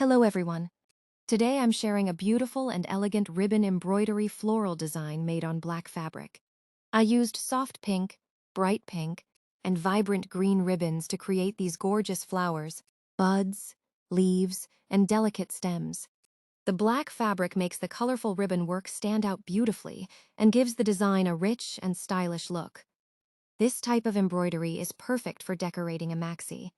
Hello everyone. Today I'm sharing a beautiful and elegant ribbon embroidery floral design made on black fabric. I used soft pink, bright pink, and vibrant green ribbons to create these gorgeous flowers, buds, leaves, and delicate stems. The black fabric makes the colorful ribbon work stand out beautifully and gives the design a rich and stylish look. This type of embroidery is perfect for decorating a maxi,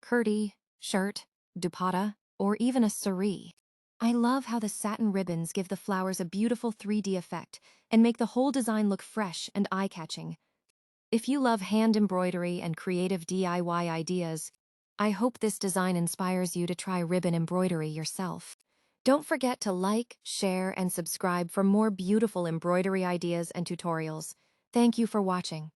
kurti, shirt, dupatta, or even a saree. I love how the satin ribbons give the flowers a beautiful 3D effect and make the whole design look fresh and eye-catching. If you love hand embroidery and creative DIY ideas, I hope this design inspires you to try ribbon embroidery yourself. Don't forget to like, share, and subscribe for more beautiful embroidery ideas and tutorials. Thank you for watching.